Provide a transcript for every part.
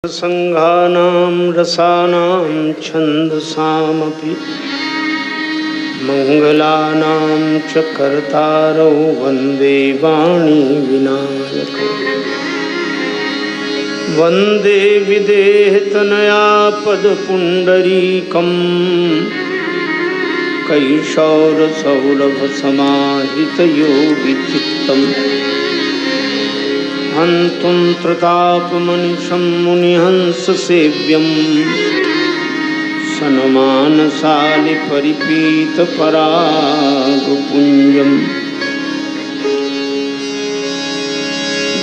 संघानां रसानां छन्दसामपि मंगलानां च कर्तारौ वन्दे वाणी विनायकौ। वन्दे विदेहतनया पदपुण्डरीकं कैशोरसौरभसमाहितयोगिचित्तम् हन्तुं प्रतापमनिशं मुनिहंससेव्यं सन्मानसालिपरिपीतपरागपुञ्जम्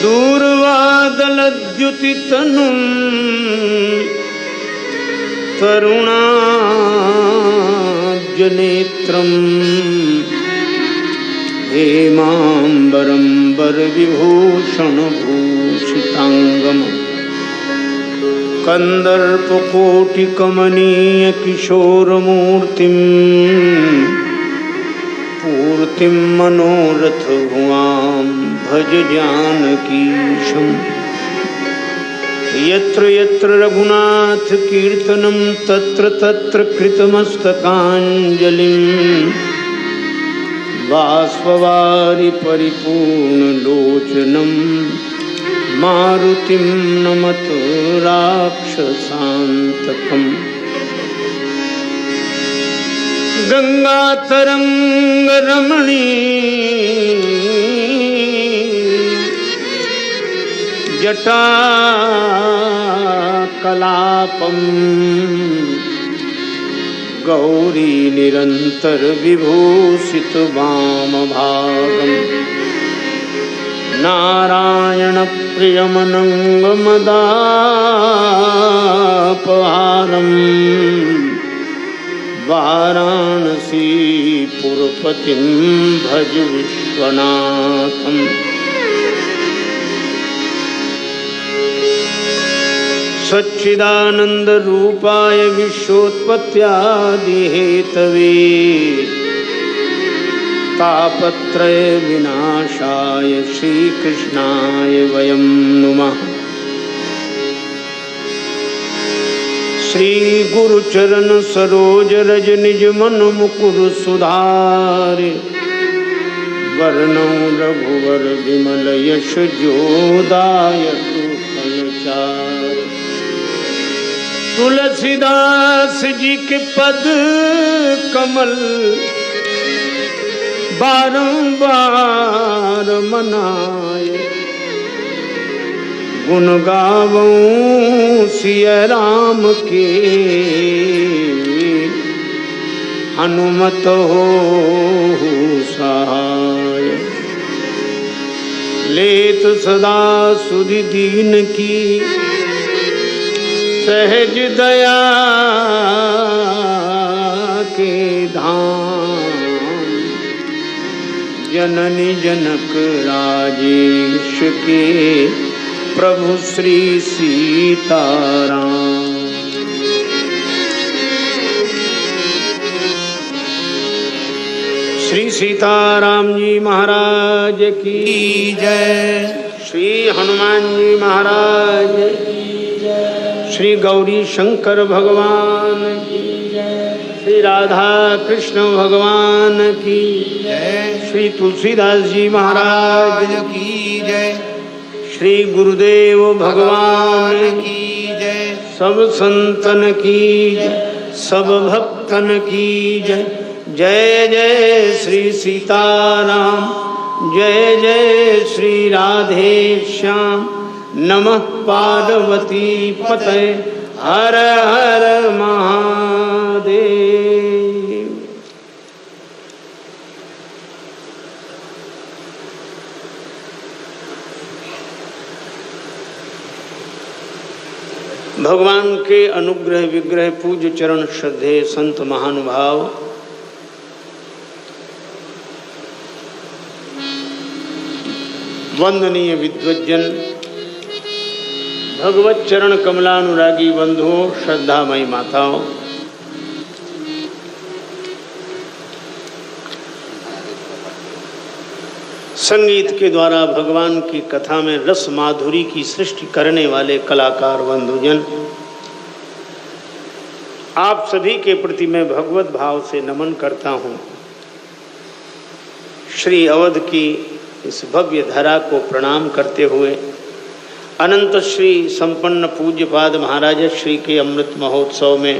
दूर्वादलद्युतितनुं तरुणाब्जनेत्रम् हेमाम्बरं वरविभूषणभूषिताङ्गम् कन्दर्पकोटिकमनीयकिशोरमूर्तिं पूर्तिं मनोरथभुवां भज जानकीशम्। यत्र यत्र रघुनाथकीर्तनं तत्र तत्र कृतमस्तकाञ्जलिम् बाष्पवारि परिपूर्णलोचनं मारुतिं नमत राक्षसान्तकम्। गंगातरंगरमणी जटाकलापम् गौरी निरंतर विभूषित वामभागम् नारायण प्रियमनंगमदापहारम् वाराणसी पुरपतिं भज विश्वनाथम्। सच्चिदानंद रूपाय विश्वोत्पत्त्यादिहेतवे तापत्रय विनाशाय श्रीकृष्णाय वयं नुमः। श्री गुरुचरण सरोज रज निज मन मुकुर सुधारे वर्णौ रघुवर विमल यश जोदायतु फलचार। तुलसीदास जी के पद कमल बारंबार मनाए गुण गावऊं सिया राम के हनुमत हो सहाय। लेत सदा सुधि दीन की सहज दया के धाम जननी जनक राजेश के प्रभु श्री सीताराम। श्री सीताराम जी महाराज की जय। श्री हनुमान जी महाराज की जय। श्री गौरी शंकर भगवान की जय। श्री राधा कृष्ण भगवान की जय। श्री तुलसीदास जी महाराज की जय। श्री गुरुदेव भगवान की जय। सब संतन की जय, सब भक्तन की जय। जय जय श्री सीताराम, जय जय श्री राधे श्याम। नमः पार्वती पतये हर हर महादेव। भगवान के अनुग्रह विग्रह पूज्य चरण श्रद्धेय संत महानुभाव, वंदनीय विद्वज्जन, भगवत चरण कमलानुरागी बंधुओं, श्रद्धामयी माताओं, संगीत के द्वारा भगवान की कथा में रस माधुरी की सृष्टि करने वाले कलाकार बंधुजन, आप सभी के प्रति मैं भगवत भाव से नमन करता हूँ। श्री अवध की इस भव्य धरा को प्रणाम करते हुए अनंत श्री संपन्न पूज्यपाद महाराज श्री के अमृत महोत्सव में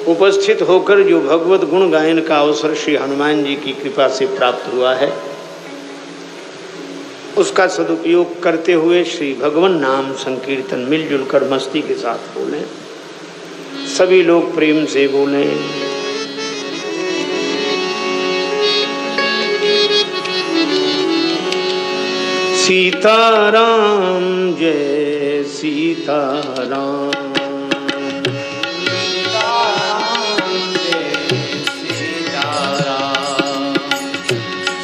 उपस्थित होकर जो भगवत गुण गायन का अवसर श्री हनुमान जी की कृपा से प्राप्त हुआ है, उसका सदुपयोग करते हुए श्री भगवान नाम संकीर्तन मिलजुल कर मस्ती के साथ बोलें। सभी लोग प्रेम से बोलें। सीताराम जय सीताराम,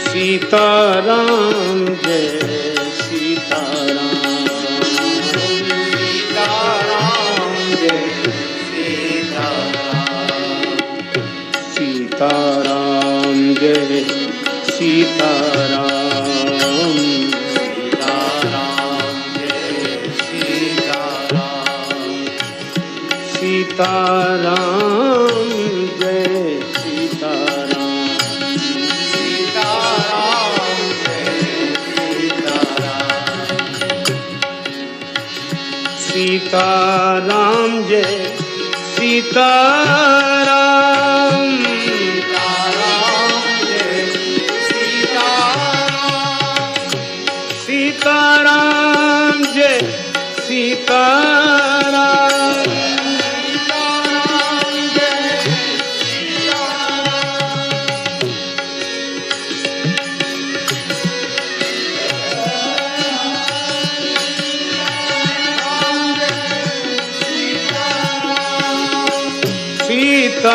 सीताराम जय सीताराम, सीताराम जय सीताराम, सीताराम जय सीताराम, सीताराम जय सीताराम, सीताराम जय सीताराम, सीताराम जय सीताराम, सीताराम जय सीताराम,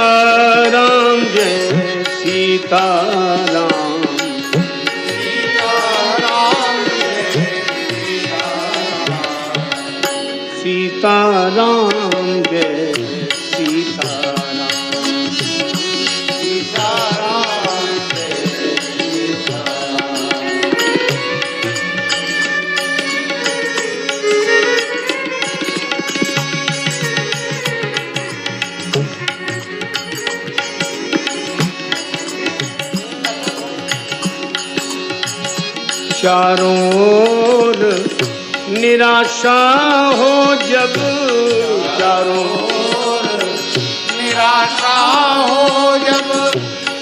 सीताराम जय सीताराम, सीताराम जय सीताराम। चारों ओर निराशा हो जब, चारों ओर निराशा हो जब,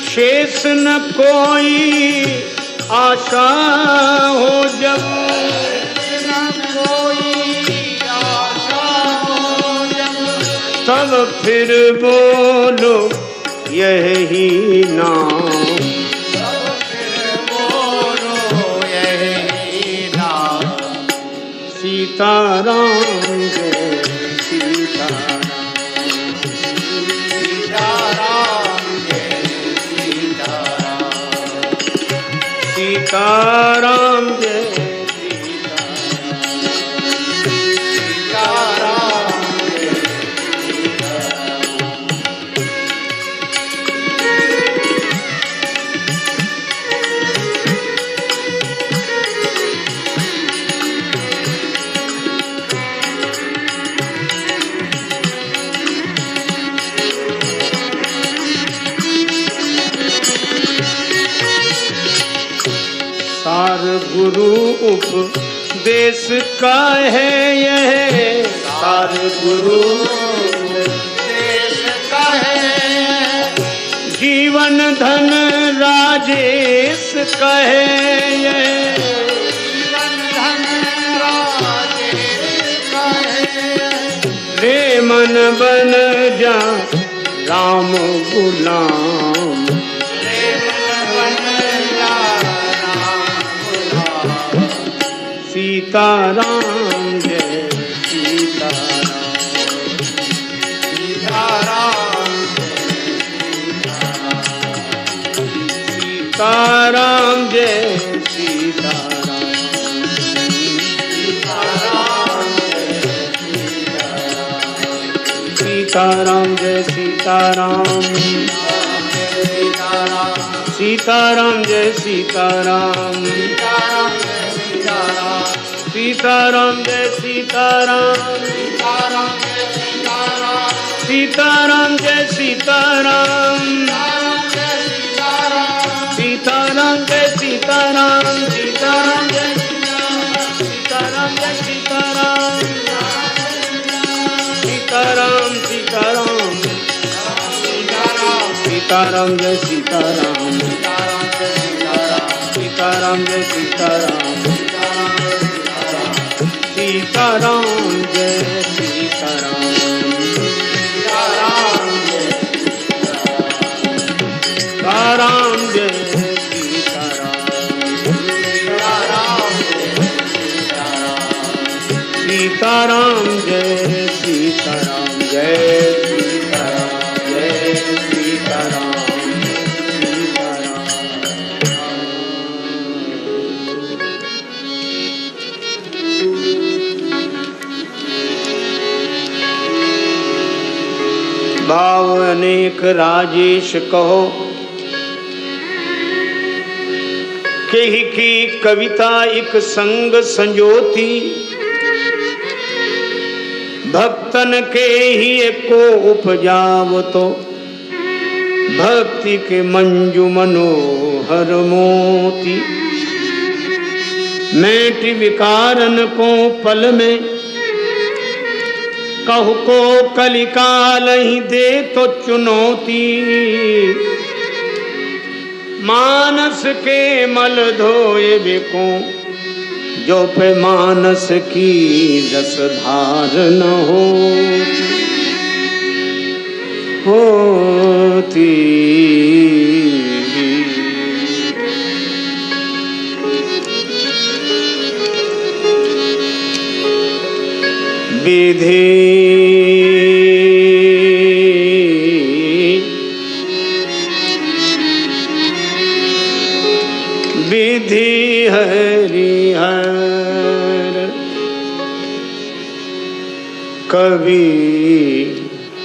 शेष न कोई आशा हो जब, न कोई आशा हो जब, तब फिर बोलो यही नाम, सीताराम जय सीताराम, सीताराम जय सीताराम, सीताराम जय सीताराम, सीताराम जय सार गुरु उपदेश का है यह, सार गुरु उपदेश का है, जीवन धन राजेश का है यह, जीवन धन राजेश का है, रे मन बन जा राम गुलाम, सीताराम जय सीताराम, सीताराम सीताराम जय सीताराम, सीताराम जय सीताराम, सीताराम जय सीताराम, सीताराम जय सीताराम, सीताराम जय सीताराम, सीताराम जय सीताराम, सीताराम जय सीताराम, जय सीताराम, सीताराम सीताराम, सीताराम जय सीताराम, सीताराम जय सीताराम, सीताराम जय सीताराम, सीताराम जय सीताराम, सीताराम जय सीताराम, जय सीताराम, जय सीताराम, भाव अनेक राजेश कहो, केहि की कविता एक संग संजोती, भक्तन के ही एको उपजाव तो, भक्ति के मंजू मनोहर मोती, मेट विकारन को पल में, कहु को कलिकाल ही दे तो चुनौती, मानस के मल धोए बिको, जो पे मानस की रस धार न होती, विधि विधि हरिहर, कवि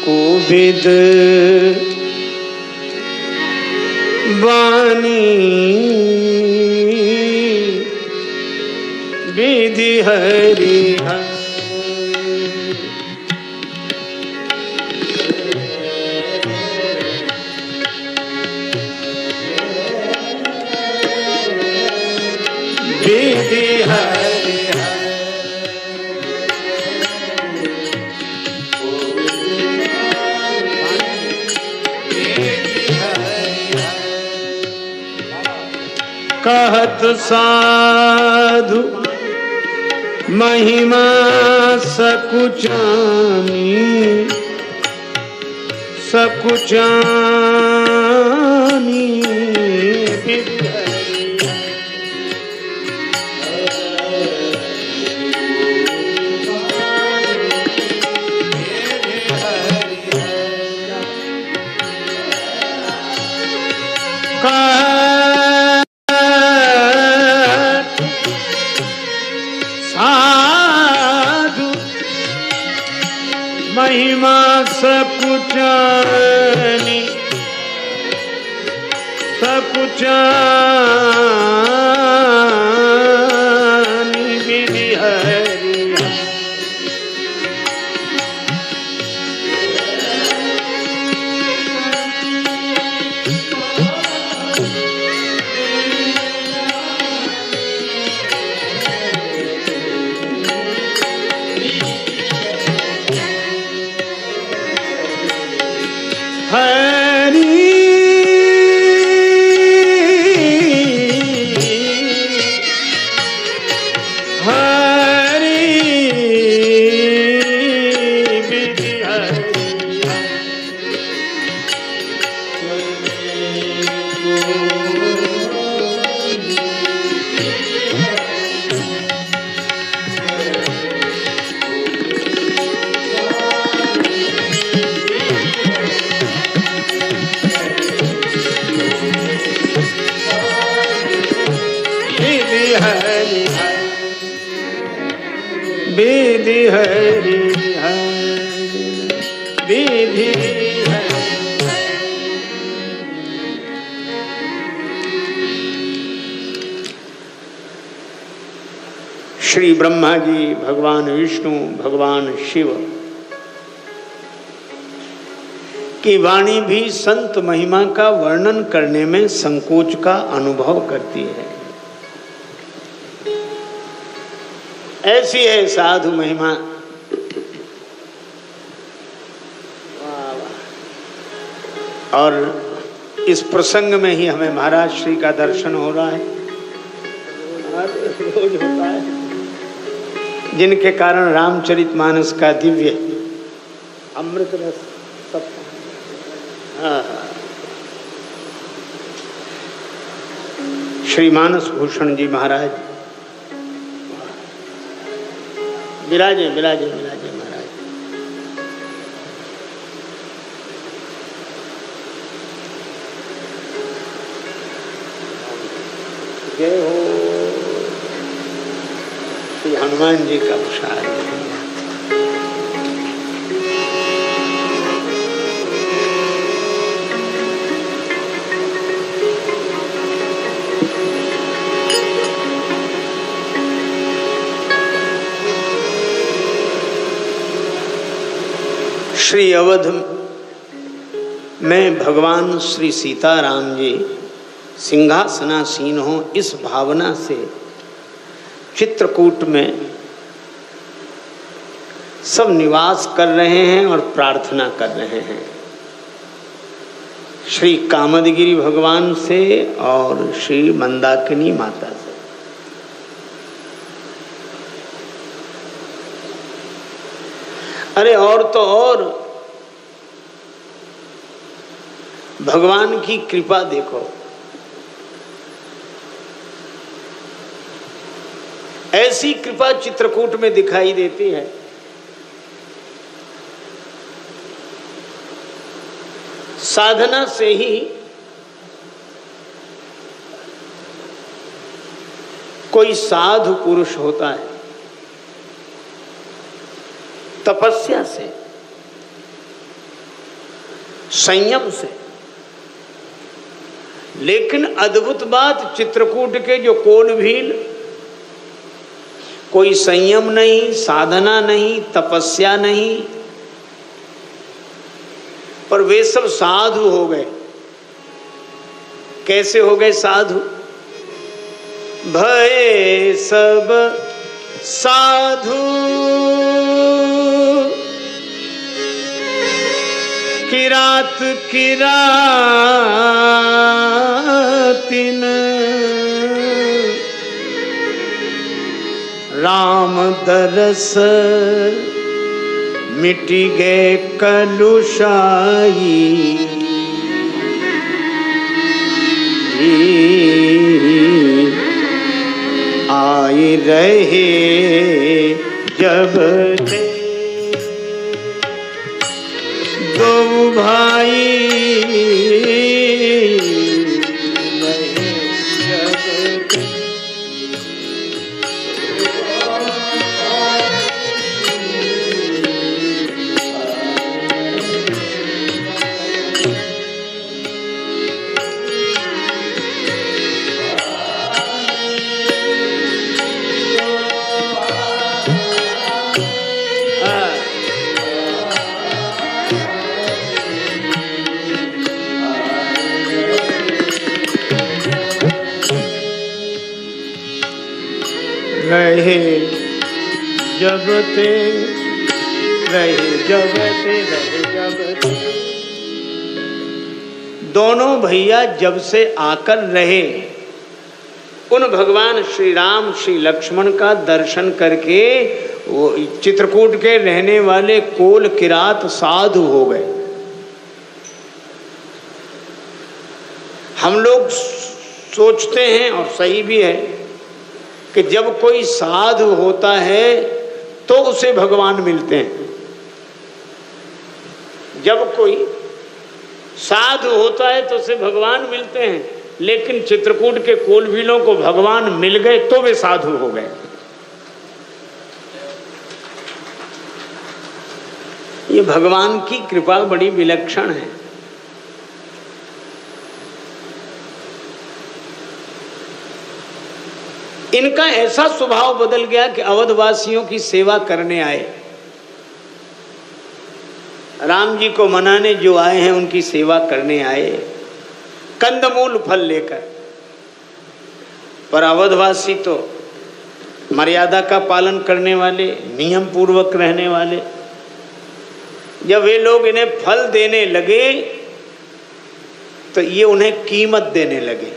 कोविद वाणी, विधि हरिहर, विधि हरिहर, कहत साधु महिमा सकुचानी, सकुचानी, साधु महिमा सकुचानी, सकुचानी, विधि हरिहर, हरि हरि विधि विधि हरिहर, विधि श्री ब्रह्मा जी, भगवान विष्णु, भगवान शिव की वाणी भी संत महिमा का वर्णन करने में संकोच का अनुभव करती है। ऐसी है साधु महिमा। और इस प्रसंग में ही हमें महाराज श्री का दर्शन हो रहा है, रोज होता है, जिनके कारण रामचरितमानस का दिव्य अमृत रस सब। श्री मानस भूषण जी महाराज विराजे विराजे विराजे महाराज। जय हो श्री हनुमान जी का प्रसाद। श्री अवध में भगवान श्री सीताराम जी सिंहासनासीन हो, इस भावना से चित्रकूट में सब निवास कर रहे हैं और प्रार्थना कर रहे हैं। श्री कामदगिरि भगवान से और श्री मंदाकिनी माता से। अरे और तो और भगवान की कृपा देखो। ऐसी कृपा चित्रकूट में दिखाई देती है। साधना से ही कोई साधु पुरुष होता है, तपस्या से, संयम से। लेकिन अद्भुत बात, चित्रकूट के जो कोलभील, कोई संयम नहीं, साधना नहीं, तपस्या नहीं, पर वे सब साधु हो गए। कैसे हो गए साधु? भय सब साधु किरात किरातिन राम दरस मिटी गए कलुषाई। आई रहे जब ते दो भाई, रहे जब ते रहे जब ते रहे जब ते। दोनों भैया जब से आकर रहे, उन भगवान श्री राम श्री लक्ष्मण का दर्शन करके वो चित्रकूट के रहने वाले कोल किरात साधु हो गए। हम लोग सोचते हैं, और सही भी है, कि जब कोई साधु होता है तो उसे भगवान मिलते हैं। जब कोई साधु होता है तो उसे भगवान मिलते हैं। लेकिन चित्रकूट के कोलभीलों को भगवान मिल गए तो वे साधु हो गए। ये भगवान की कृपा बड़ी विलक्षण है। इनका ऐसा स्वभाव बदल गया कि अवधवासियों की सेवा करने आए, राम जी को मनाने जो आए हैं उनकी सेवा करने आए, कंदमूल फल लेकर। पर अवधवासी तो मर्यादा का पालन करने वाले, नियम पूर्वक रहने वाले, जब वे लोग इन्हें फल देने लगे तो ये उन्हें कीमत देने लगे।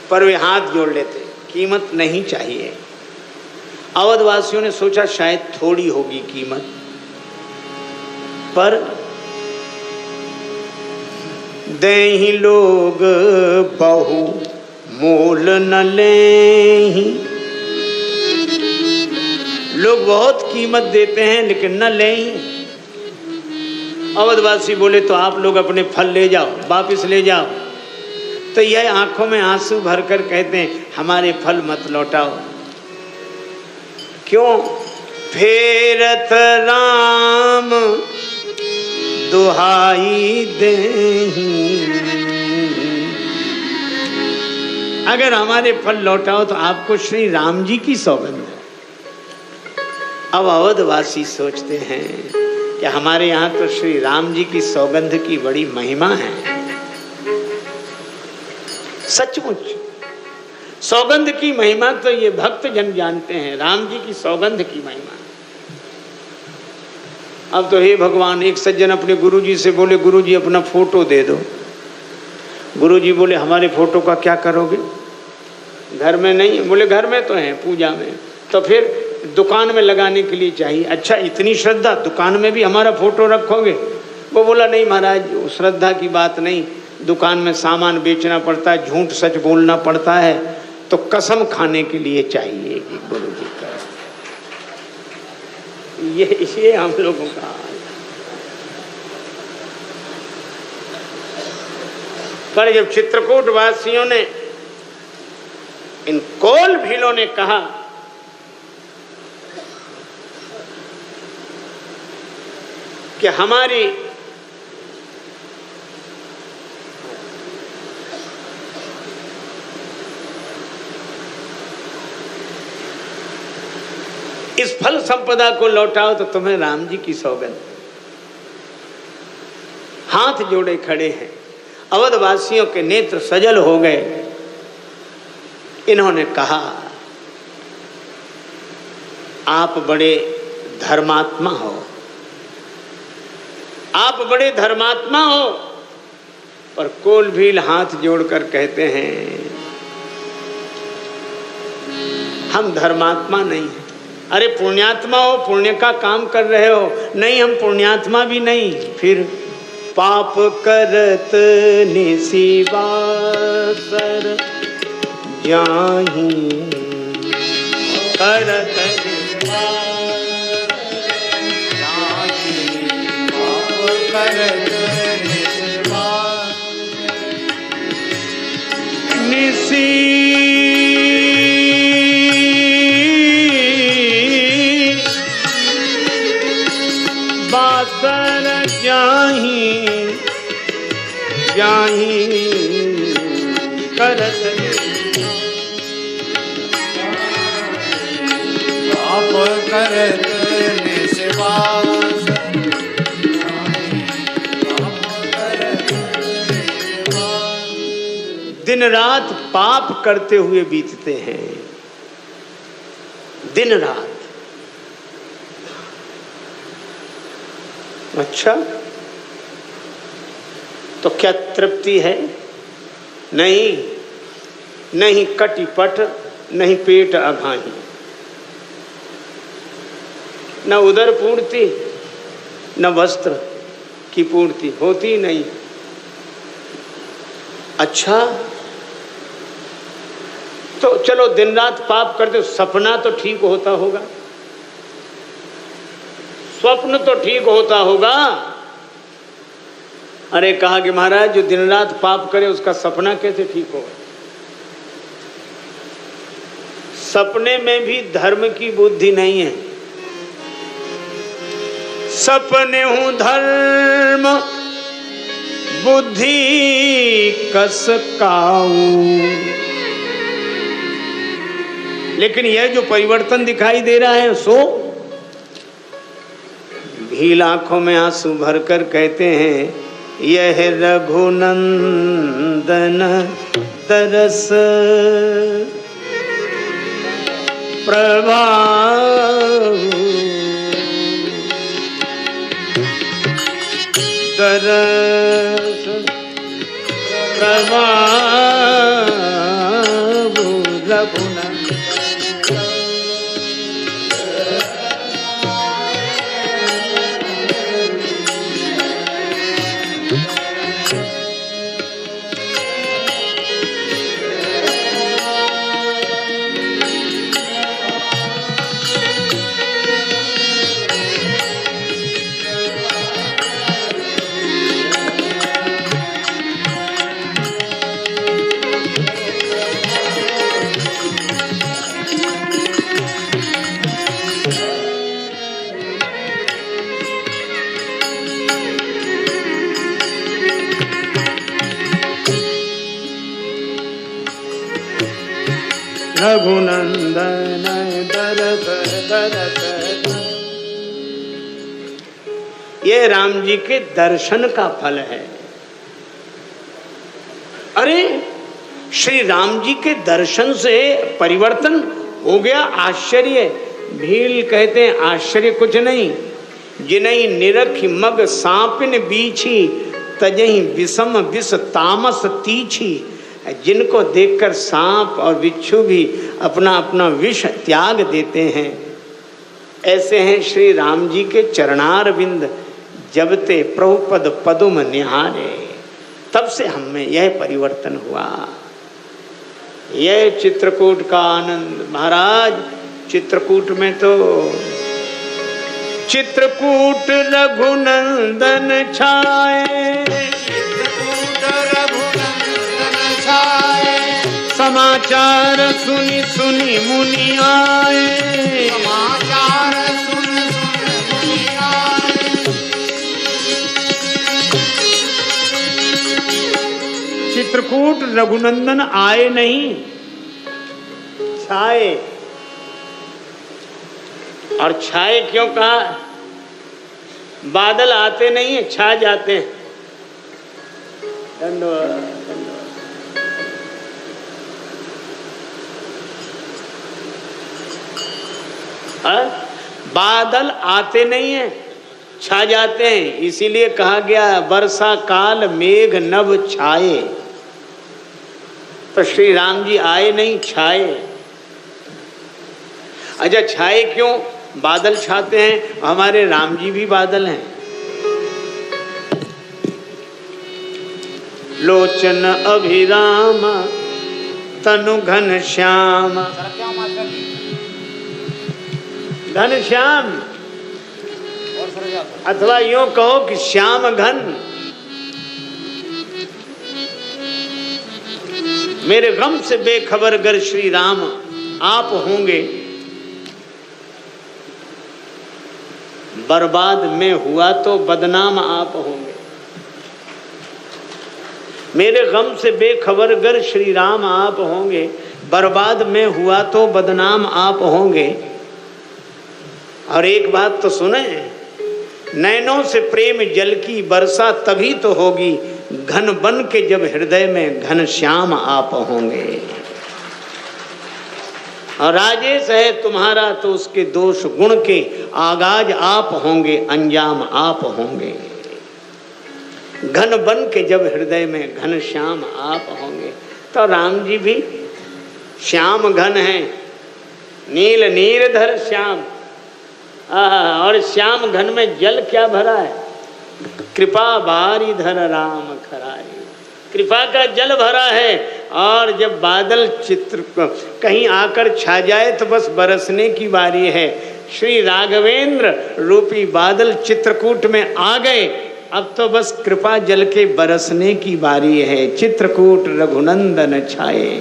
पर वे हाथ जोड़ लेते, कीमत नहीं चाहिए। अवधवासियों ने सोचा शायद थोड़ी होगी कीमत, पर देहि लोग बहु मोल न लेहि। लोग बहुत कीमत देते हैं लेकिन न लेहि। अवधवासी बोले तो आप लोग अपने फल ले जाओ, वापिस ले जाओ। तो यह आंखों में आंसू भरकर कहते हैं हमारे फल मत लौटाओ। क्यों? फेरत राम दुहाई देहि, अगर हमारे फल लौटाओ तो आपको श्री राम जी की सौगंध है। अब अवधवासी सोचते हैं कि हमारे यहाँ तो श्री राम जी की सौगंध की बड़ी महिमा है। सचमुच सौगंध की महिमा तो ये भक्त जन जानते हैं, राम जी की सौगंध की महिमा। अब तो हे भगवान, एक सज्जन अपने गुरुजी से बोले गुरुजी अपना फोटो दे दो। गुरुजी बोले हमारे फोटो का क्या करोगे? घर में नहीं? बोले घर में तो है, पूजा में। तो फिर दुकान में लगाने के लिए चाहिए। अच्छा इतनी श्रद्धा, दुकान में भी हमारा फोटो रखोगे? वो बोला नहीं महाराज, श्रद्धा की बात नहीं, दुकान में सामान बेचना पड़ता है, झूठ सच बोलना पड़ता है, तो कसम खाने के लिए चाहिए गुरु जी का। ये हम लोगों का हाल। पर जब चित्रकूट वासियों ने, इन कोल भीलों ने कहा कि हमारी इस फल संपदा को लौटाओ तो तुम्हें राम जी की सौगंध। हाथ जोड़े खड़े हैं। अवधवासियों के नेत्र सजल हो गए। इन्होंने कहा आप बड़े धर्मात्मा हो, आप बड़े धर्मात्मा हो। पर कोलभील हाथ जोड़कर कहते हैं हम धर्मात्मा नहीं हैं। अरे पुण्यात्मा हो, पुण्य का काम कर रहे हो। नहीं, हम पुण्यात्मा भी नहीं। फिर पाप करत निशिवासर जाहि करत बासर जाहि जाहि करत पाप करत निशिवास दिन रात पाप करते हुए बीतते हैं। दिन रात। अच्छा, तो क्या तृप्ति है? नहीं, नहीं कटिपट, नहीं पेट अघाही, न उदर पूर्ति, न वस्त्र की पूर्ति होती नहीं। अच्छा, तो चलो दिन रात पाप करते, सपना तो ठीक होता होगा, स्वप्न तो ठीक होता होगा। अरे कहा कि महाराज जो दिन रात पाप करे उसका सपना कैसे ठीक होगा? सपने में भी धर्म की बुद्धि नहीं है। सपने हूं धर्म बुद्धि कस काऊ, लेकिन यह जो परिवर्तन दिखाई दे रहा है सो भील आंखों में आंसू भरकर कहते हैं, यह रघुनंदन तरस प्रभाव तरस प्रभाव रघुनंदन। रघुनंदन दरस दरस। ये राम जी के दर्शन का फल है। अरे श्री राम जी के दर्शन से परिवर्तन हो गया, आश्चर्य। भील कहते हैं आश्चर्य कुछ नहीं, जिनहि निरखि मग सांपिन बीछी तजहि विषम विष तामस तीछी। जिनको देखकर सांप और बिच्छू भी अपना अपना विष त्याग देते हैं, ऐसे हैं श्री राम जी के चरणार बिंद जबते प्रभुपद पदुम निहारे। तब से हम में यह परिवर्तन हुआ। यह चित्रकूट का आनंद। महाराज चित्रकूट में तो चित्रकूट रघुनंदन छाए, समाचार सुनी सुनी मुनि आए, समाचार सुनी सुनी मुनि आए। चित्रकूट रघुनंदन आए नहीं, छाए। और छाए क्यों कहा? बादल आते नहीं है, छा जाते हैं। धन्यवाद। बादल आते नहीं हैं, छा जाते हैं। इसीलिए कहा गया वर्षा काल मेघ नभ छाए। तो श्री राम जी आए नहीं, छाए। अच्छा छाए क्यों? बादल छाते हैं, हमारे राम जी भी बादल हैं। लोचन अभिराम तनु घन श्याम, घन श्याम, अथवा यूं कहो कि श्याम घन। मेरे गम से बेखबर गर श्री राम आप होंगे, बर्बाद में हुआ तो बदनाम आप होंगे। मेरे गम से बेखबर गर श्री राम आप होंगे, बर्बाद में हुआ तो बदनाम आप होंगे। और एक बात तो सुने, नैनों से प्रेम जल की वर्षा तभी तो होगी, घन बन के जब हृदय में घन श्याम आप होंगे। और राजेश है तुम्हारा तो उसके दोष गुण के आगाज आप होंगे, अंजाम आप होंगे। घन बन के जब हृदय में घन श्याम आप होंगे। तो राम जी भी श्याम घन है, नील नीरधर श्याम। और श्याम घन में जल क्या भरा है? कृपा बारी धर राम खराई। कृपा का जल भरा है। और जब बादल चित्र कहीं आकर छा जाए तो बस बरसने की बारी है। श्री राघवेंद्र रूपी बादल चित्रकूट में आ गए, अब तो बस कृपा जल के बरसने की बारी है। चित्रकूट रघुनंदन छाए।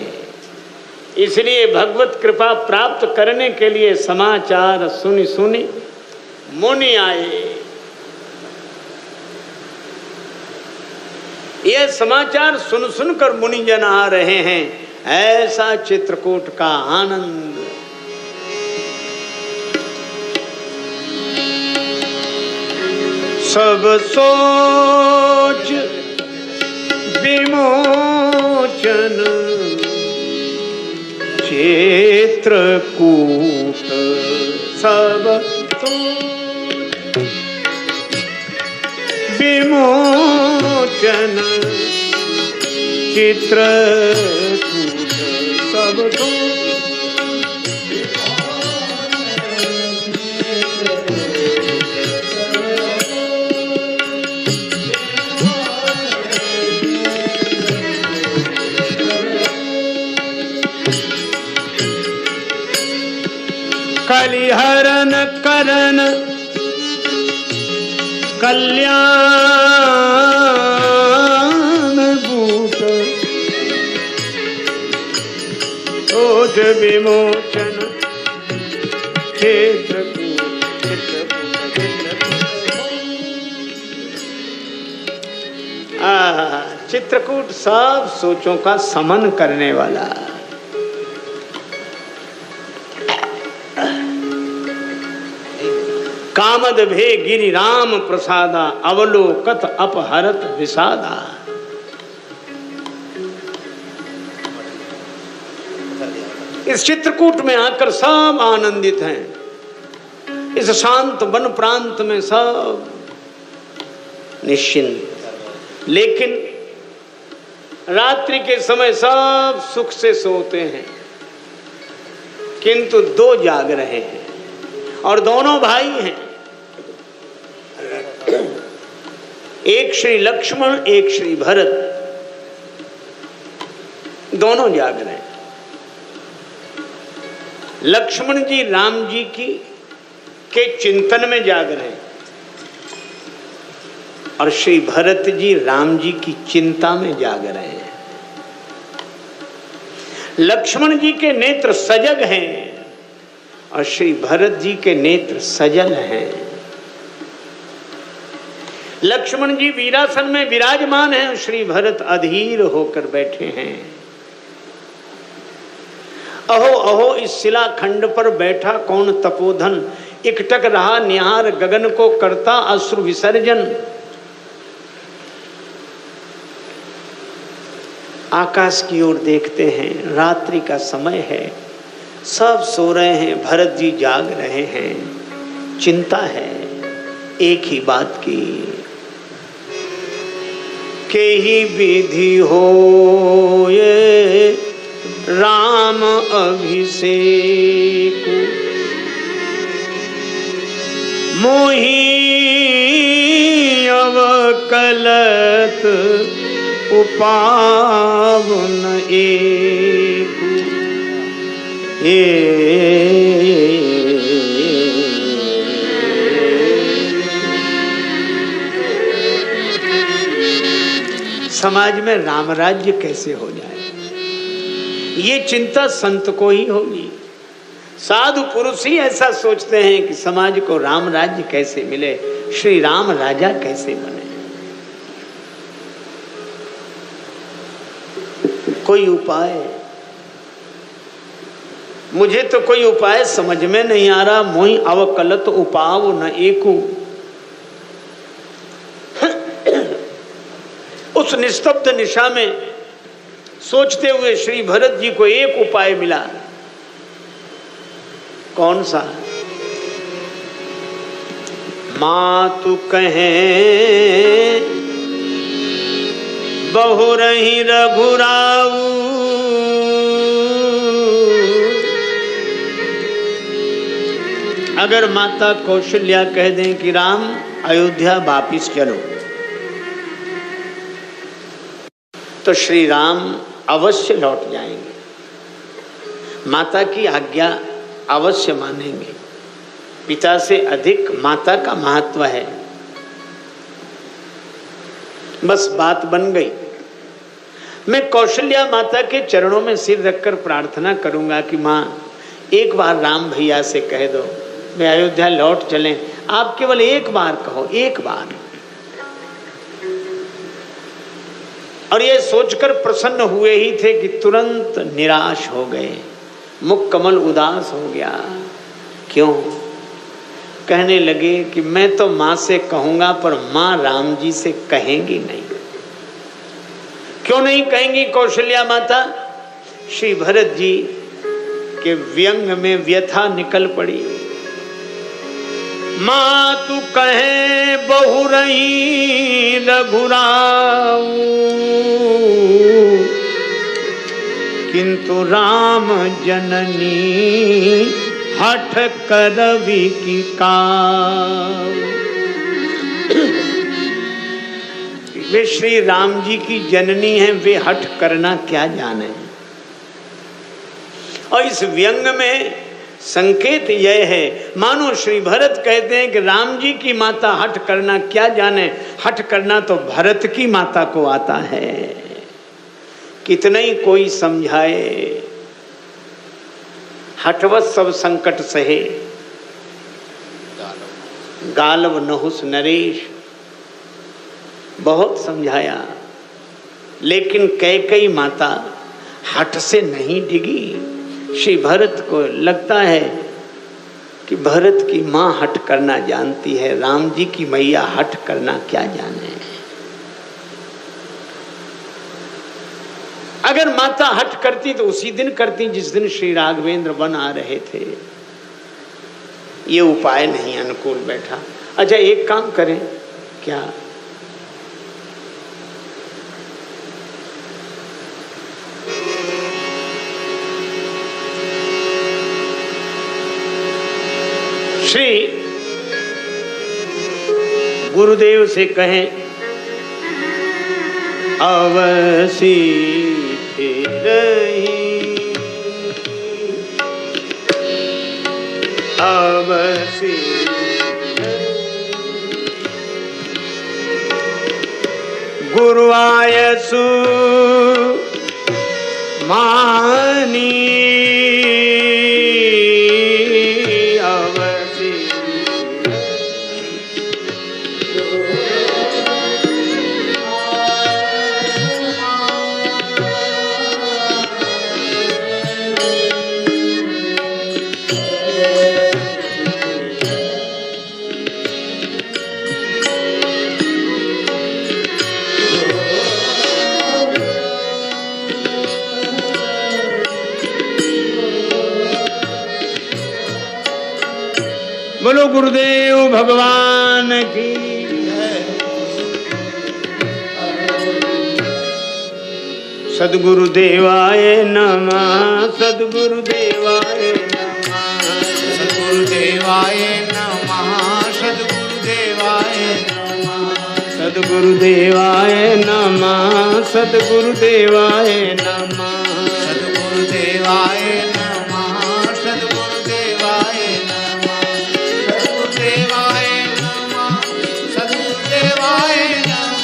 इसलिए भगवत कृपा प्राप्त करने के लिए समाचार सुनी सुनी मुनि आए। यह समाचार सुन सुनकर मुनि जन आ रहे हैं। ऐसा चित्रकूट का आनंद। सब सोच विमोचन चित्रकूट सब विमोचन चित्रकूट सब कलिहरन करन कल्याण भूत ओज विमोचन चित्रकूट सब सोचों का समन करने वाला। कामद भे गिरि राम प्रसादा अवलोकत अपहरत विषादा। इस चित्रकूट में आकर सब आनंदित हैं। इस शांत वन प्रांत में सब निश्चिंत, लेकिन रात्रि के समय सब सुख से सोते हैं, किंतु दो जाग रहे हैं और दोनों भाई हैं। एक श्री लक्ष्मण एक श्री भरत, दोनों जाग रहे हैं। लक्ष्मण जी राम जी की के चिंतन में जाग रहे हैं और श्री भरत जी राम जी की चिंता में जाग रहे हैं। लक्ष्मण जी के नेत्र सजग हैं और श्री भरत जी के नेत्र सजल हैं। लक्ष्मण जी वीरासन में विराजमान हैं, श्री भरत अधीर होकर बैठे हैं। अहो अहो इस शिलाखंड पर बैठा कौन तपोधन, एकटक रहा निहार गगन को करता अश्रु विसर्जन। आकाश की ओर देखते हैं, रात्रि का समय है, सब सो रहे हैं, भरत जी जाग रहे हैं। चिंता है एक ही बात की, के ही विधि हो ये राम अभिषेक, मोही अवकलत उपावन एक। समाज में राम राज्य कैसे हो जाए, ये चिंता संत को ही होगी। साधु पुरुष ही ऐसा सोचते हैं कि समाज को राम राज्य कैसे मिले, श्री राम राजा कैसे बने। कोई उपाय, मुझे तो कोई उपाय समझ में नहीं आ रहा। मोहि अवकलत उपाव न एकु। उस निस्तब्ध निशा में सोचते हुए श्री भरत जी को एक उपाय मिला। कौन सा? मातु कहें बहुरहि रघुराऊ, अगर माता कौशल्या कह दें कि राम अयोध्या वापिस चलो, तो श्री राम अवश्य लौट जाएंगे, माता की आज्ञा अवश्य मानेंगे। पिता से अधिक माता का महत्व है। बस बात बन गई। मैं कौशल्या माता के चरणों में सिर रखकर प्रार्थना करूंगा कि माँ एक बार राम भैया से कह दो मैं अयोध्या लौट चलें। आप केवल एक बार कहो, एक बार। और ये सोचकर प्रसन्न हुए ही थे कि तुरंत निराश हो गए, मुख कमल उदास हो गया। क्यों? कहने लगे कि मैं तो माँ से कहूंगा पर माँ राम जी से कहेंगी नहीं। क्यों नहीं कहेंगी कौशल्या माता? श्री भरत जी के व्यंग में व्यथा निकल पड़ी। माँ तू कहे बहु रही रघुराऊ, किंतु राम जननी हठ करवी की काऊ। वे श्री राम जी की जननी हैं, वे हठ करना क्या जाने। और इस व्यंग में संकेत यह है, मानो श्री भरत कहते हैं कि राम जी की माता हठ करना क्या जाने, हठ करना तो भरत की माता को आता है। कितना ही कोई समझाए, हठवत सब संकट सहे, गालव नहुस नरेश। बहुत समझाया, लेकिन कैकेयी माता हठ से नहीं डिगी। श्री भरत को लगता है कि भरत की माँ हठ करना जानती है, राम जी की मैया हठ करना क्या जाने। अगर माता हठ करती तो उसी दिन करती जिस दिन श्री राघवेंद्र वन आ रहे थे। ये उपाय नहीं अनुकूल बैठा। अच्छा एक काम करें क्या, श्री गुरुदेव से कहें अवसी फिरही, अवसी गुरु आयसु मानी, बोलो गुरुदेव भगवान की जय। सद्गुरुदेवाय नमः, सद्गुरुदेवाय नमः, सद्गुरुदेवाय नमः, सद्गुरुदेवाय नमः, सद्गुरुदेवाय नमः, सद्गुरुदेवाय नमः, सद्गुरुदेवाय नमः, सद्गुरुदेवाय नमः, सद्गुरुदेवाय नमः, सद्गुरुदेवाय नमः, सद्गुरुदेवाय नमः,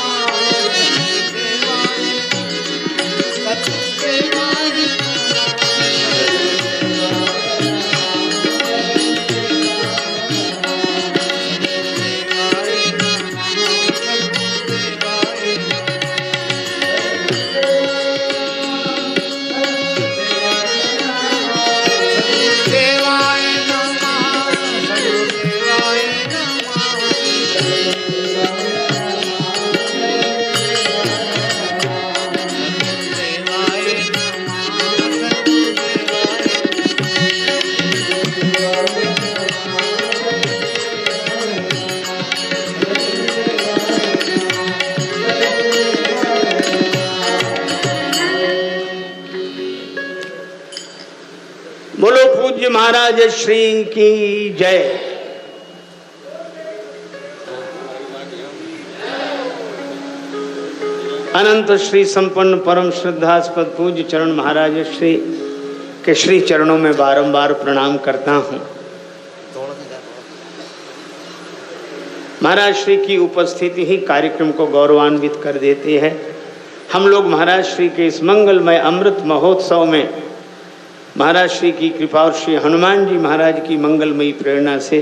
बोलो पूज्य महाराज श्री की जय। अनंत श्री संपन्न परम श्रद्धास्पद पूज्य चरण महाराज श्री के श्री चरणों में बारंबार प्रणाम करता हूँ। महाराज श्री की उपस्थिति ही कार्यक्रम को गौरवान्वित कर देती है। हम लोग महाराज श्री के इस मंगलमय अमृत महोत्सव में महाराज श्री की कृपा और श्री हनुमान जी महाराज की मंगलमयी प्रेरणा से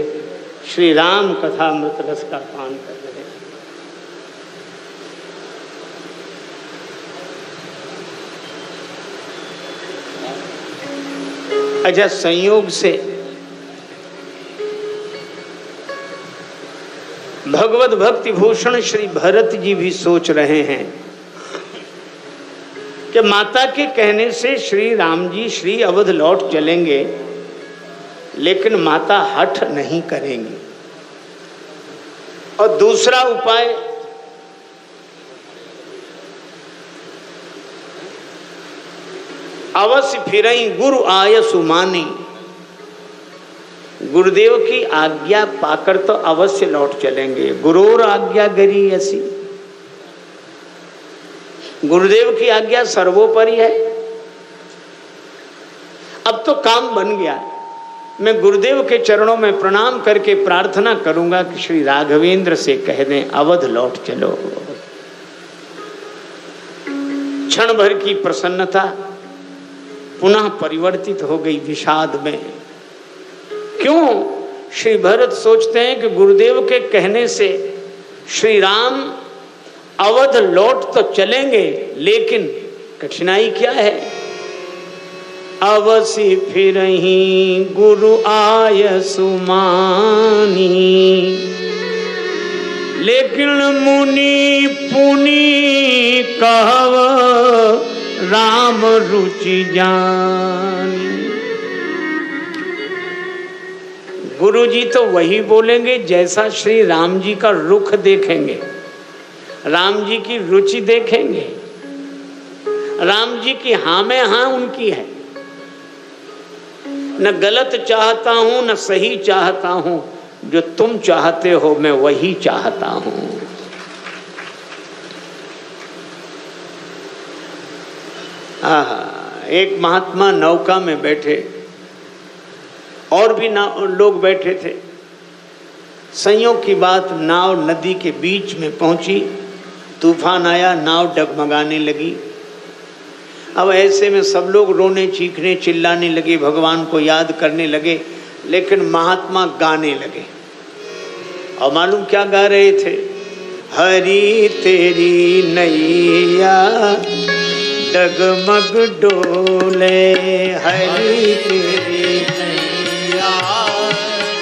श्री राम कथा अमृत रस का पान कर रहे हैं। अच्छा संयोग से भगवत भक्ति भूषण श्री भरत जी भी सोच रहे हैं कि माता के कहने से श्री राम जी श्री अवध लौट चलेंगे, लेकिन माता हठ नहीं करेंगी। और दूसरा उपाय, अवश्य फिरई गुरु आय सुमानी, गुरुदेव की आज्ञा पाकर तो अवश्य लौट चलेंगे। गुरोर आज्ञा गरी ऐसी, गुरुदेव की आज्ञा सर्वोपरि है। अब तो काम बन गया। मैं गुरुदेव के चरणों में प्रणाम करके प्रार्थना करूंगा कि श्री राघवेंद्र से कह दें अवध लौट चलो। क्षण भर की प्रसन्नता पुनः परिवर्तित हो गई विषाद में। क्यों? श्री भरत सोचते हैं कि गुरुदेव के कहने से श्री राम अवध लौट तो चलेंगे, लेकिन कठिनाई क्या है? अवसि फिरहि गुरु आय सुमानी, लेकिन मुनि पुनि कहव राम रुचि जानी। गुरु जी तो वही बोलेंगे जैसा श्री राम जी का रुख देखेंगे, राम जी की रुचि देखेंगे। राम जी की हाँ में हाँ उनकी है। न गलत चाहता हूं न सही चाहता हूं, जो तुम चाहते हो मैं वही चाहता हूं। एक महात्मा नौका में बैठे, और भी लोग बैठे थे। संयोग की बात, नाव नदी के बीच में पहुंची, तूफान आया, नाव डगमगाने लगी। अब ऐसे में सब लोग रोने चीखने चिल्लाने लगे, भगवान को याद करने लगे, लेकिन महात्मा गाने लगे। और मालूम क्या गा रहे थे? हरि तेरी नैया डगमग डोले, हरि तेरी नैया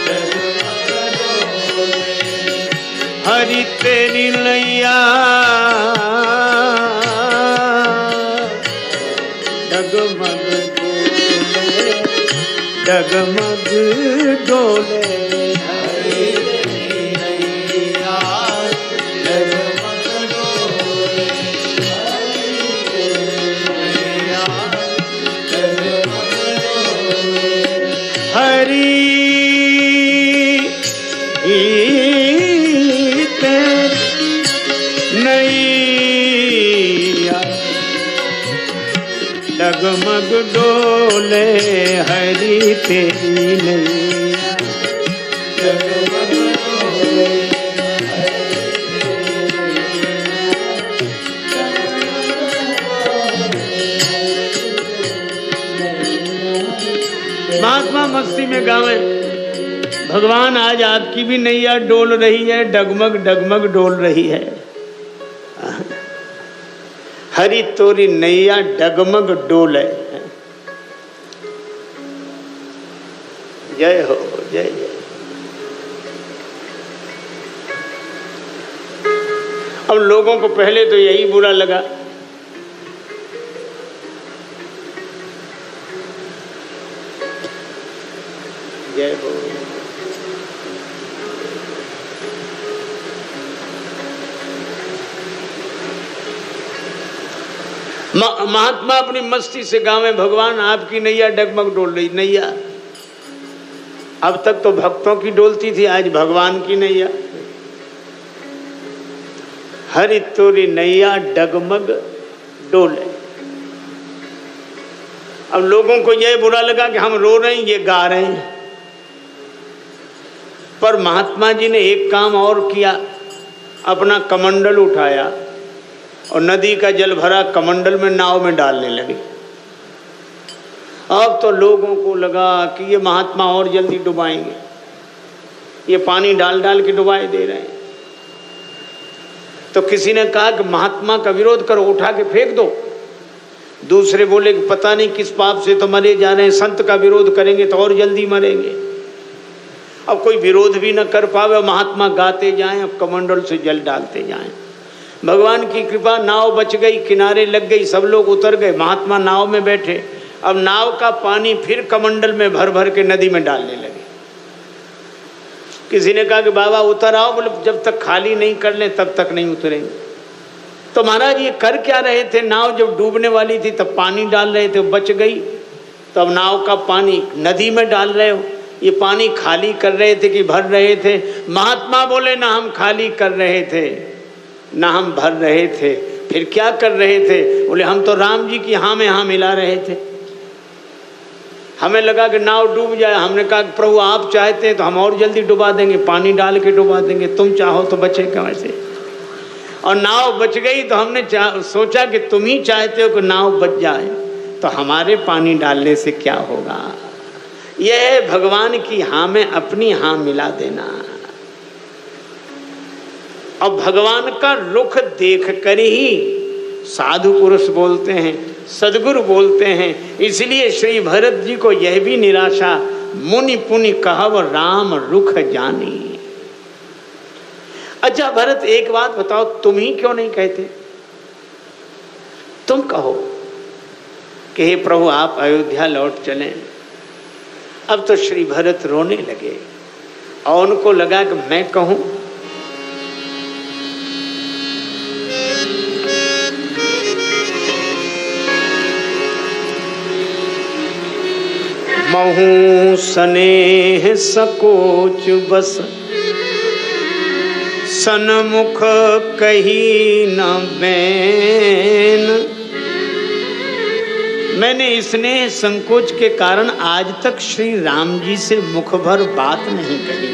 डगमग डोले, हरि तेरी नैया डगमग डोले, डगमग डोले, हरि तेरी नैया डगमग डोले, हरि तेरी नैया डगमग डोले, हरि तेरी नैया डगमग डोले, हरि तेरी नैया डगमग डोले, महात्मा मस्ती में गावे, भगवान आज आपकी भी नैया डोल रही है, डगमग डगमग डोल रही है। हरि तोरी नैया डगमग डोले। जय हो, जय जय। अब लोगों को पहले तो यही बुरा लगा, जय हो। महात्मा अपनी मस्ती से गावे, भगवान आपकी नैया डगमग डोल रही। नैया अब तक तो भक्तों की डोलती थी, आज भगवान की नैया। हरि तोरी नैया डगमग डोले। अब लोगों को यह बुरा लगा कि हम रो रहे हैं, ये गा रहे हैं। पर महात्मा जी ने एक काम और किया, अपना कमंडल उठाया और नदी का जल भरा कमंडल में नाव में डालने लगे। अब तो लोगों को लगा कि ये महात्मा और जल्दी डुबाएंगे, ये पानी डाल डाल के डुबाए दे रहे हैं। तो किसी ने कहा कि महात्मा का विरोध करो, उठा के फेंक दो। दूसरे बोले कि पता नहीं किस पाप से तो मरे जा रहे हैं, संत का विरोध करेंगे तो और जल्दी मरेंगे। अब कोई विरोध भी न कर पावे, महात्मा गाते जाएं, अब कमंडल से जल डालते जाएं। भगवान की कृपा, नाव बच गई, किनारे लग गई, सब लोग उतर गए, महात्मा नाव में बैठे। अब नाव का पानी फिर कमंडल में भर भर के नदी में डालने लगे। किसी ने कहा कि बाबा उतर आओ, बोले जब तक खाली नहीं कर ले तब तक नहीं उतरेंगे। तो महाराज ये कर क्या रहे थे? नाव जब डूबने वाली थी तब पानी डाल रहे थे, बच गई, तब नाव का पानी नदी में डाल रहे हो। ये पानी खाली कर रहे थे कि भर रहे थे? महात्मा बोले ना हम खाली कर रहे थे ना हम भर रहे थे। फिर क्या कर रहे थे? बोले हम तो राम जी की हाँ में हाँ मिला रहे थे। हमें लगा कि नाव डूब जाए, हमने कहा प्रभु आप चाहते हैं तो हम और जल्दी डुबा देंगे, पानी डाल के डुबा देंगे, तुम चाहो तो बचे कैसे। और नाव बच गई तो हमने सोचा कि तुम ही चाहते हो कि नाव बच जाए, तो हमारे पानी डालने से क्या होगा। यह है भगवान की हाँ में अपनी हाँ मिला देना। अब भगवान का रुख देख कर ही साधु पुरुष बोलते हैं, सदगुरु बोलते हैं। इसलिए श्री भरत जी को यह भी निराशा, मुनि पुनि कहव राम रुख जानी। अच्छा भरत एक बात बताओ, तुम ही क्यों नहीं कहते? तुम कहो कि हे प्रभु आप अयोध्या लौट चलें। अब तो श्री भरत रोने लगे और उनको लगा कि मैं कहूं। महू स्नेह सकोच बस सन्मुख कही न बैन। मैंने स्नेह संकोच के कारण आज तक श्री राम जी से मुख भर बात नहीं कही।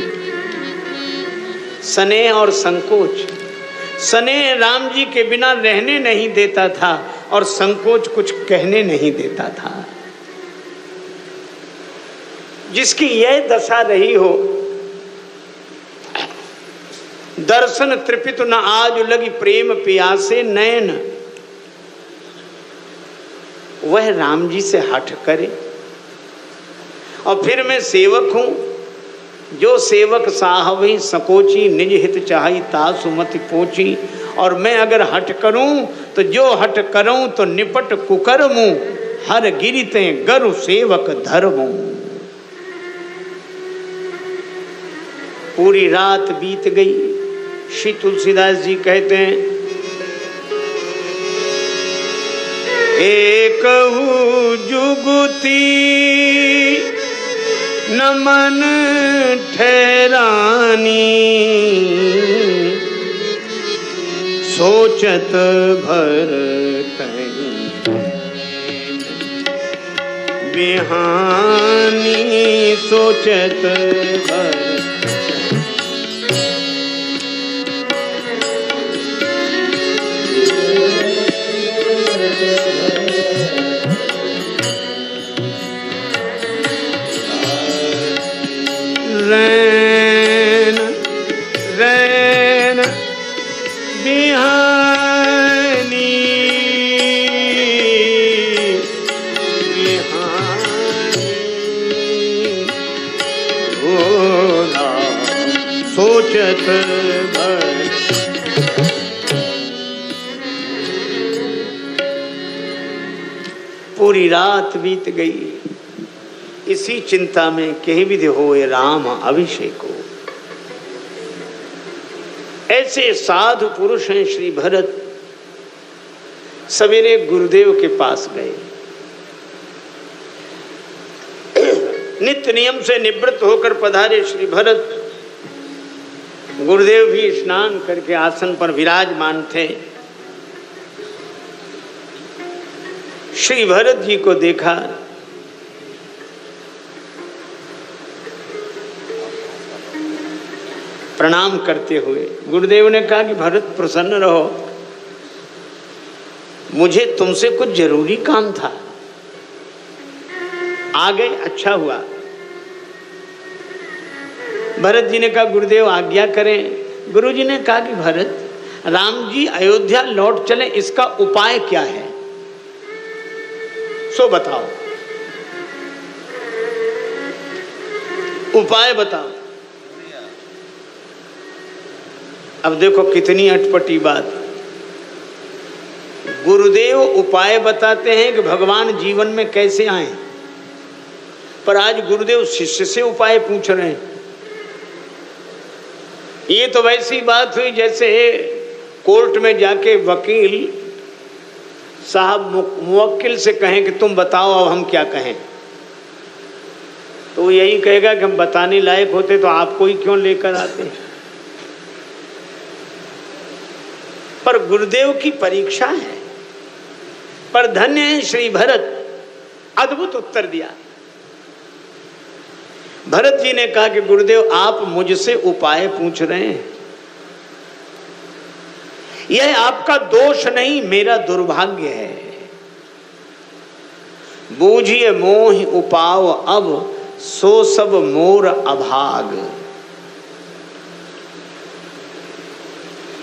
स्नेह और संकोच, स्नेह राम जी के बिना रहने नहीं देता था और संकोच कुछ कहने नहीं देता था। जिसकी यह दशा रही हो, दर्शन तृपित न आज लगी प्रेम प्यासे नयन, वह राम जी से हठ करे। और फिर मैं सेवक हूं, जो सेवक साहब सकोची निज हित चाही ता सुमति पोची। और मैं अगर हठ करूं तो जो हठ करूं तो निपट कुकर्मू, हर गिरिते गरु सेवक धर्मू। पूरी रात बीत गई। श्री तुलसीदास जी कहते हैं, एकहु जुगुती न मन ठहरानी, सोचत भर बिहानी, सोचत भर। रैन रैन बिहानी बिहानी, भोला सोचत भर। पूरी रात बीत गई इसी चिंता में, कहीं विधि होए राम अभिषेको। ऐसे साधु पुरुष हैं श्री भरत। सवेरे गुरुदेव के पास गए, नित्य नियम से निवृत्त होकर पधारे श्री भरत। गुरुदेव भी स्नान करके आसन पर विराजमान थे। श्री भरत जी को देखा, प्रणाम करते हुए गुरुदेव ने कहा कि भरत प्रसन्न रहो, मुझे तुमसे कुछ जरूरी काम था, आ गए, अच्छा हुआ। भरत जी ने कहा गुरुदेव आज्ञा करें। गुरु जी ने कहा कि भरत, राम जी अयोध्या लौट चले, इसका उपाय क्या है, सो बताओ, उपाय बताओ। अब देखो कितनी अटपटी बात। गुरुदेव उपाय बताते हैं कि भगवान जीवन में कैसे आए, पर आज गुरुदेव शिष्य से उपाय पूछ रहे हैं। ये तो वैसी बात हुई जैसे कोर्ट में जाके वकील साहब मुवक्किल से कहें कि तुम बताओ अब हम क्या कहें, तो यही कहेगा कि हम बताने लायक होते तो आपको ही क्यों लेकर आते। पर गुरुदेव की परीक्षा है। पर धन्य है श्री भरत, अद्भुत उत्तर दिया। भरत जी ने कहा कि गुरुदेव आप मुझसे उपाय पूछ रहे हैं, यह आपका दोष नहीं मेरा दुर्भाग्य है। बूझिए मोहि उपाव अब सो सब मोर अभाग।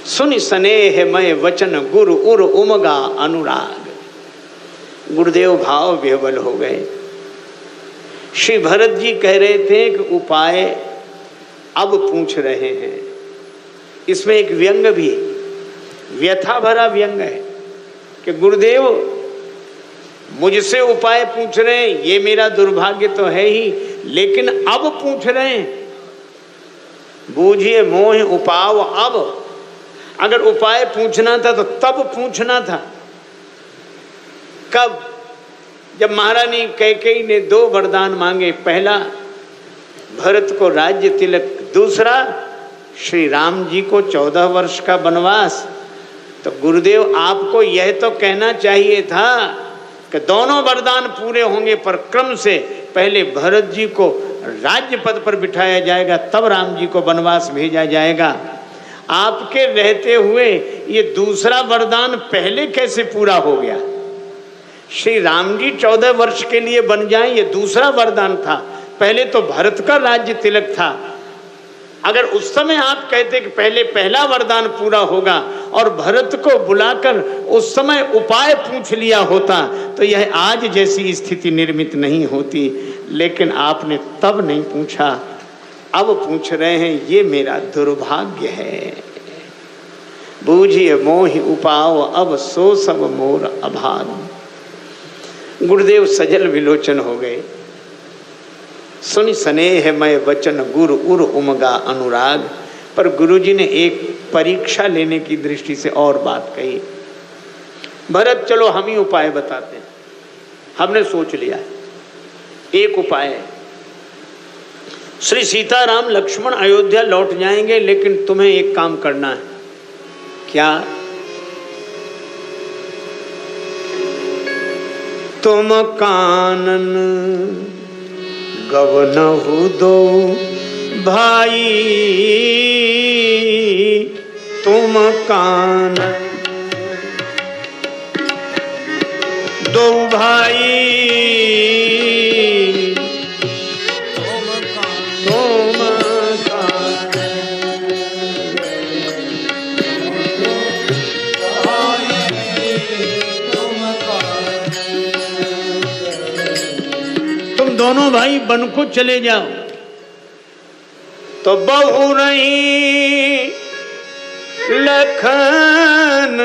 सुनि स्नेह मय वचन गुरु उर उमगा अनुराग। गुरुदेव भाव विह्वल हो गए। श्री भरत जी कह रहे थे कि उपाय अब पूछ रहे हैं। इसमें एक व्यंग भी, व्यथा भरा व्यंग है कि गुरुदेव मुझसे उपाय पूछ रहे हैं, ये मेरा दुर्भाग्य तो है ही, लेकिन अब पूछ रहे हैं। बूझिए मोह उपाव अब। अगर उपाय पूछना था तो तब पूछना था। कब? जब महारानी कैकेयी ने 2 वरदान मांगे। पहला भरत को राज्य तिलक, दूसरा श्री राम जी को 14 वर्ष का वनवास। तो गुरुदेव आपको यह तो कहना चाहिए था कि दोनों वरदान पूरे होंगे, पर क्रम से पहले भरत जी को राज्य पद पर बिठाया जाएगा, तब राम जी को वनवास भेजा जाएगा। आपके रहते हुए ये दूसरा वरदान पहले कैसे पूरा हो गया? श्री राम जी 14 वर्ष के लिए बन जाएं, ये दूसरा वरदान था। पहले तो भरत का राज्य तिलक था। अगर उस समय आप कहते कि पहले पहला वरदान पूरा होगा और भरत को बुलाकर उस समय उपाय पूछ लिया होता, तो यह आज जैसी स्थिति निर्मित नहीं होती। लेकिन आपने तब नहीं पूछा, अब पूछ रहे हैं, ये मेरा दुर्भाग्य है। बूझिए मोहि उपाव अब सो सब मोर अभाग। गुरुदेव सजल विलोचन हो गए। सुनि स्नेह मय वचन गुरु उर उमगा अनुराग। पर गुरुजी ने एक परीक्षा लेने की दृष्टि से और बात कही। भरत चलो हम ही उपाय बताते हैं, हमने सोच लिया है। एक उपाय है, श्री सीताराम लक्ष्मण अयोध्या लौट जाएंगे, लेकिन तुम्हें एक काम करना है। क्या? तुम कानन गवनहु दो भाई, तुम कानन दो भाई, दोनों भाई वन को चले जाओ। तो बहु नहीं लखन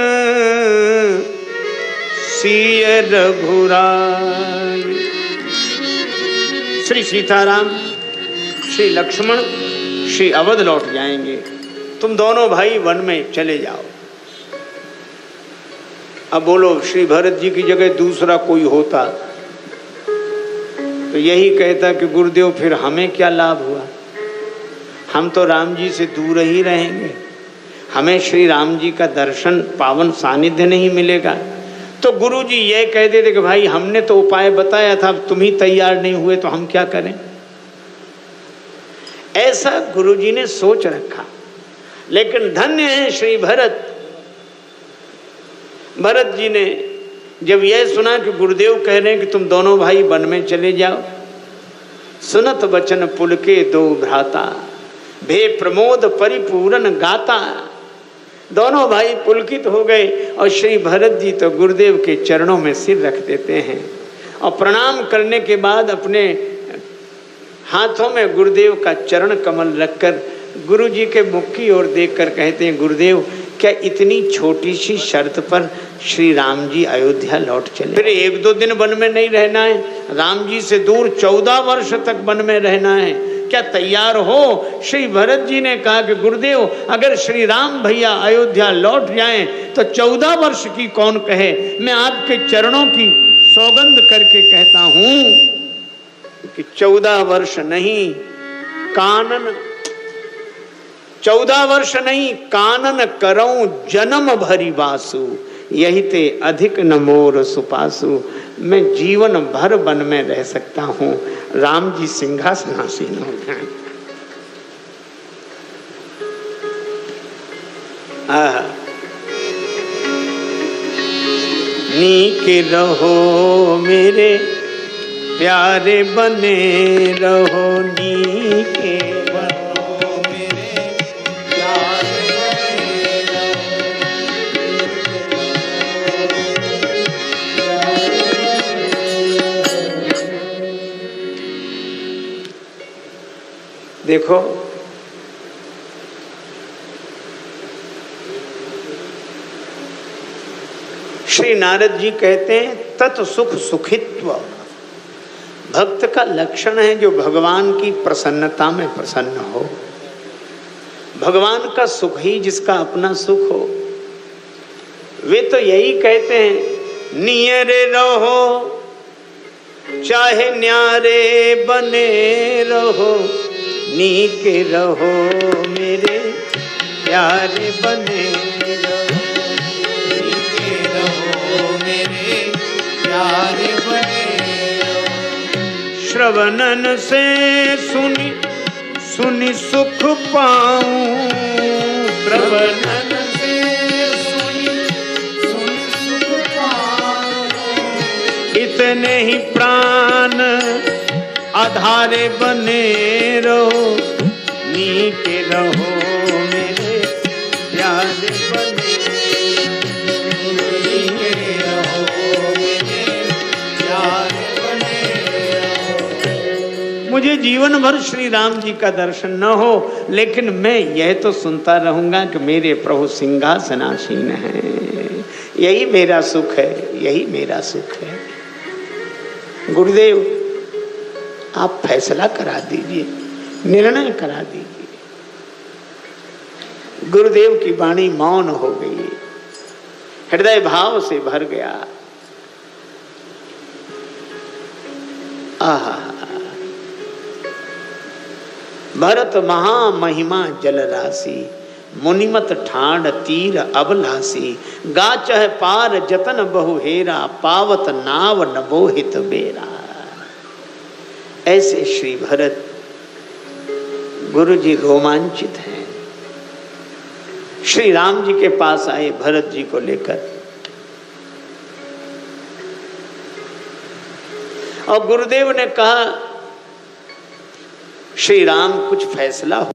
सिय रघुराई। श्री सीताराम, श्री लक्ष्मण, श्री अवध लौट जाएंगे, तुम दोनों भाई वन में चले जाओ। अब बोलो, श्री भरत जी की जगह दूसरा कोई होता तो यही कहता कि गुरुदेव फिर हमें क्या लाभ हुआ, हम तो राम जी से दूर ही रहेंगे, हमें श्री राम जी का दर्शन पावन सानिध्य नहीं मिलेगा। तो गुरु जी ये कह देते कि भाई हमने तो उपाय बताया था, अब तुम ही तैयार नहीं हुए तो हम क्या करें। ऐसा गुरु जी ने सोच रखा। लेकिन धन्य है श्री भरत। भरत जी ने जब यह सुना कि गुरुदेव कह रहे हैं कि तुम दोनों भाई वन में चले जाओ, सुनत वचन पुलके दो भ्राता, भे प्रमोद परिपूर्ण गाता। दोनों भाई पुलकित हो गए और श्री भरत जी तो गुरुदेव के चरणों में सिर रख देते हैं और प्रणाम करने के बाद अपने हाथों में गुरुदेव का चरण कमल रखकर गुरु जी के मुख की ओर देखकर कहते हैं, गुरुदेव क्या इतनी छोटी सी शर्त पर श्री राम जी अयोध्या लौट चले? फिर 1-2 दिन वन में नहीं रहना है, राम जी से दूर 14 वर्ष तक वन में रहना है, क्या तैयार हो? श्री भरत जी ने कहा कि गुरुदेव अगर श्री राम भैया अयोध्या लौट जाएं तो 14 वर्ष की कौन कहे, मैं आपके चरणों की सौगंध करके कहता हूं कि 14 वर्ष नहीं कानन 14 वर्ष नहीं कानन करऊं जन्म भरी बासु, यही ते अधिक न मोर सुपासु। मैं जीवन भर वन में रह सकता हूं, राम जी सिंहासनासीन हो जाए। नीके रहो मेरे प्यारे बने रहो, नीके रहो मेरे प्यारे बने रहो। देखो श्री नारद जी कहते हैं तत् सुख सुखित्व भक्त का लक्षण है जो भगवान की प्रसन्नता में प्रसन्न हो। भगवान का सुख ही जिसका अपना सुख हो। वे तो यही कहते हैं नियरे रहो चाहे न्यारे बने रहो, नीके रहो मेरे प्यारे बने रहो, नीके रहो मेरे प्यारे बने। श्रवणन से सुनी सुनी सुख पाऊं, श्रवणन से सुनी सुनी सुख पाऊं, इतने ही प्राण आधारे बने रहो, नीके रहो मेरे प्यारे बने, नीके रहो मेरे प्यारे। मुझे जीवन भर श्री राम जी का दर्शन न हो, लेकिन मैं यह तो सुनता रहूंगा कि मेरे प्रभु सिंहासनासीन हैं। यही मेरा सुख है, यही मेरा सुख है। गुरुदेव आप फैसला करा दीजिए, निर्णय करा दीजिए। गुरुदेव की वाणी मौन हो गई, हृदय भाव से भर गया। आहा भरत महामहिमा जल राशि, मुनिमत ठाण तीर अबलासी, गाचह पार जतन बहु हेरा, पावत नाव न बोहित बेरा। ऐसे श्री भरत गुरु जी रोमांचित हैं। श्री राम जी के पास आए भरत जी को लेकर, और गुरुदेव ने कहा श्री राम कुछ फैसला हो।